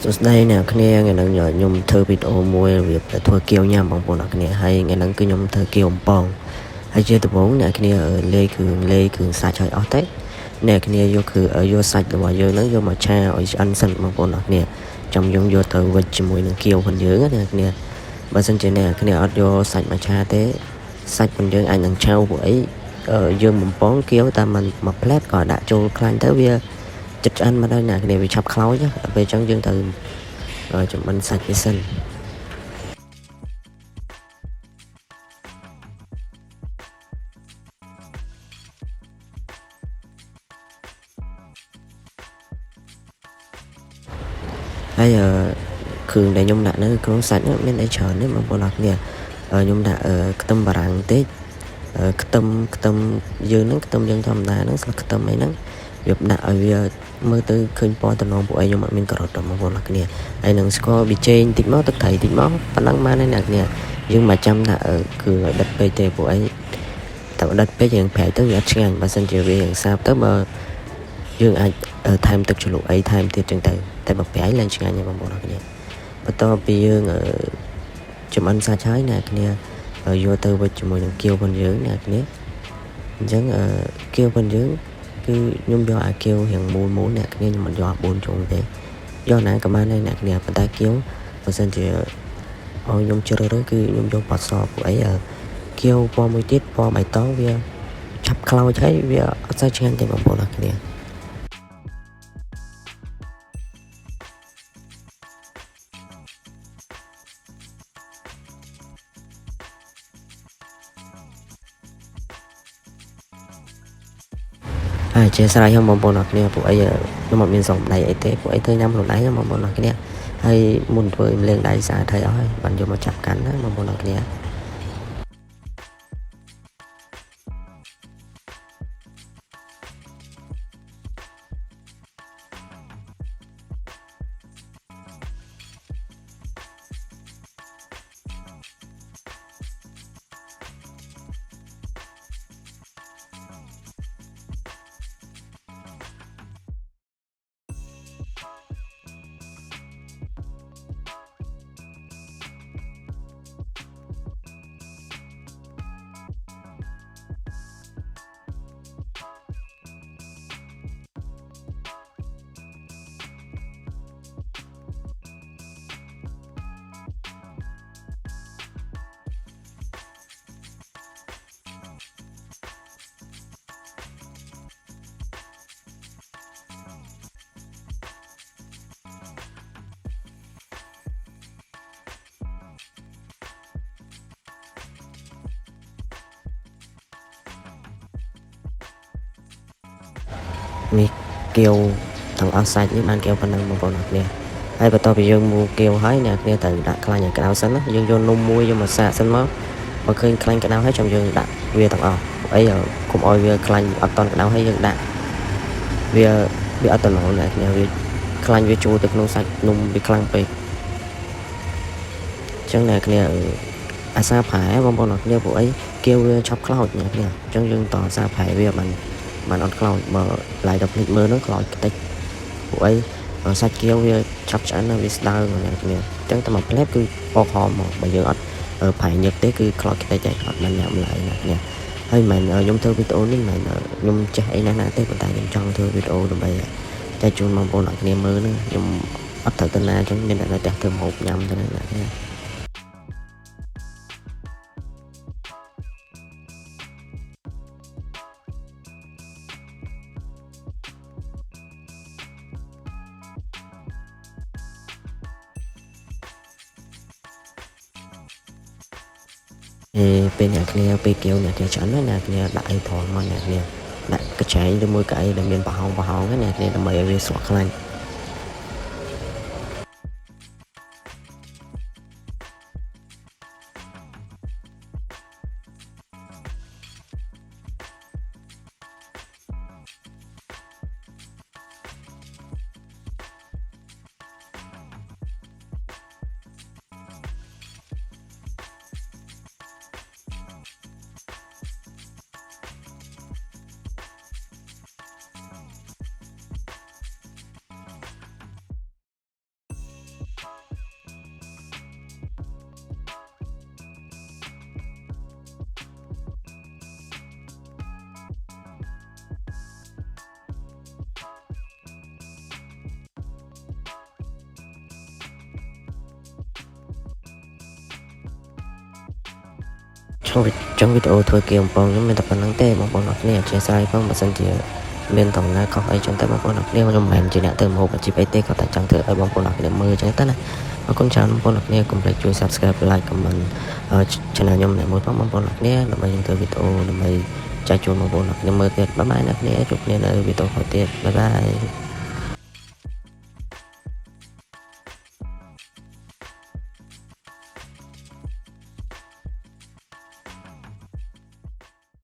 សួស្តីអ្នកគ្នាថ្ងៃនេះខ្ញុំធ្វើវីដេអូមួយរបៀបធ្វើគៀវញ៉ាំបងប្អូនអ្នកគ្នាហើយថ្ងៃនេះគឺខ្ញុំធ្វើគៀវអំប៉ងហើយជាដំបូងអ្នកគ្នាលាយគ្រឿងសាច់ឲ្យអស់ទៅអ្នកគ្នាយកសាច់របស់យើងហ្នឹងយកមកឆាឲ្យឆ្អិនសិនបងប្អូនអ្នកគ្នាចាំយើងយកទៅវិចជាមួយនឹងគៀវផងយើងណាអ្នកគ្នាបើសិនជាអ្នកគ្នាអត់យកសាច់មកឆាទេសាច់ផងយើងអាចនឹងឆៅពួកអីយើងបំពងគៀវតាមមួយផ្លែតក៏ដាក់ចូលខ្លាញ់ទៅវាចិត្តឆ្អិនមកដល់អ្នកគ្នាវាឆាប់ខ្លោចណាពេលអញ្ចឹងយើងទៅចំមិនសាច់វាសិនហើយគ្រឿងដែលខ្ញុំដាក់នៅក្នុងសាច់មានអីច្រើនទេបងប្អូនអរគ្នាខ្ញុំដាក់ខ្ទឹមបារាំងតិចខ្ទឹមយើងហ្នឹងខ្ទឹមយើងធម្មតាហ្នឹងស្លឹកខ្ទឹមអីហ្នឹងវាដាក់ឲ្យវាមើលទៅឃើញពណ៌តំណងពួកឯងខ្ញុំអត់មានការ៉ុតទេបងប្អូនអរគ្នាហើយនឹងស្ករប៊ីចេងតិចមកទឹកត្រីតិចមកប៉ុណ្ណឹងបានហើយអ្នកគ្នាយើងមកចាំដាក់គ្រឿងឲ្យដិតពេកទេពួកឯងតែដិតពេកយើងប្រែទៅវាអត់ឆ្ងាញ់បើសិនជាវាយ៉ាងសាបទៅបើយើងអាចថែមទឹកជ្រលក់អីថែមទៀតចឹងទៅតែបើប្រែឡើងឆ្ងាញ់ទេបងប្អូនអរគ្នាបន្ទាប់ពីយើងចំអិនសាច់ហើយអ្នកគ្នាយកទៅវិចជាមួយនឹងគៀវផងយើងអ្នកគ្នាអញ្ចឹងគៀវផងយើងគឺខ្ញុំយកអាគៀវរៀងមូលអ្នកគ្នាខ្ញុំមិនយក4ជុំទេយកណាក៏បានដែរអ្នកគ្នាប៉ុន្តែគៀវបើសិនជាខ្ញុំជ្រើសរើសគឺខ្ញុំយកបត់សពួកអីគៀវពណ៌មួយទៀតពណ៌បៃតងវាឆាប់ខ្លោចហើយវាអត់សូវឆ្ងាញ់ទេបងប្អូនអ្នកគ្នាហើយជាស្រ័យហ្នឹងបងប្អូនអរគ្នាពួកអីខ្ញុំអត់មានសងដៃអីទេពួកអីធ្វើញ៉ាំខ្លួនឯងបងប្អូនអរគ្នាហើយមុនធ្វើលាងដៃស្អាតហើយអស់ហើយបានយកមកចាប់កាន់ណាបងប្អូនអរគ្នានេះគៀវទាំងអស់សាច់នេះបានគៀវប៉ុណ្ណឹងបងប្អូនអរគ្នាហើយបន្ទាប់ពីយើងមូលគៀវហើយអ្នកគ្នាត្រូវដាក់ខ្លាញ់ឲ្យក្តៅសិនណាយើងយកនំមួយយកមកសាកសិនមកបើឃើញខ្លាញ់ក្តៅហើយចាំយើងដាក់វាទាំងអស់អីកុំឲ្យវាខ្លាញ់អត់តន់ក្តៅហើយយើងដាក់វាអត់តំណងអ្នកគ្នាវាខ្លាញ់វាចូលទៅក្នុងសាច់នំវាខ្លាំងពេកអញ្ចឹងអ្នកគ្នាអាសាប្រែបងប្អូនអរគ្នាពួកអីគៀវវាឆាប់ខ្លោចអ្នកគ្នាអញ្ចឹងយើងតអាសាប្រែវាបានអត់ខ្លោចបើឡាយដល់ភ្លេចមើលនោះខ្លោចតិចពួកអីសាច់គៀវវាឆាប់ឆ្អិនវាស្ដើងអ្នកគ្នាអញ្ចឹងតែមួយផ្លែគឺអកហមមកបើយើងអត់ប្រែញឹកទេគឺខ្លោចតិចតែអត់បានញ៉ាំឡើយអ្នកគ្នាហើយមិនខ្ញុំធ្វើវីដេអូនេះមិនខ្ញុំចេះអីណាទេប៉ុន្តែខ្ញុំចង់ធ្វើវីដេអូដើម្បីចែកជូនបងប្អូនអ្នកគ្នាមើលហ្នឹងខ្ញុំអត់ត្រូវទៅណាអញ្ចឹងមានតែនៅផ្ទះធ្វើម្ហូបញ៉ាំទៅអ្នកគ្នាពេលអ្នកគ្នាពេលគៀវអ្នកគ្នាឆ្អិនណាអ្នកគ្នាដាក់អីត្រង់មកអ្នកគ្នាដាក់កញ្ឆែងឬមួយកៅអីដែលមានប្រហោងណាអ្នកគ្នាដើម្បីឲ្យវាស្រក់ខ្លាញ់ trong video thôi kiaបងខ្ញុំមានតែប៉ុណ្្នឹងទេបងប្អូនអរគ្នាអធិស្ឋានផងបើសិនជាមានតំណាខុសអីចឹងទៅបងប្អូនអរគ្នាខ្ញុំមិនមែនជាអ្នកទៅមកអាជីពអីទេគាត់តែចង់ធ្វើឲ្យបងប្អូនអរគ្នាមើលចឹងទៅណាអរគុណច្រើនបងប្អូនអរគ្នាកុំភ្លេចជួយ Subscribe like comment channel ខ្ញុំអ្នកមួយផងបងប្អូនអរគ្នាដើម្បីខ្ញុំធ្វើវីដេអូដើម្បីចែកជូនបងប្អូនអរគ្នាមើលទៀតបាយបាយអ្នកគ្នាជួបគ្នានៅវីដេអូក្រោយទៀតបាយបាយ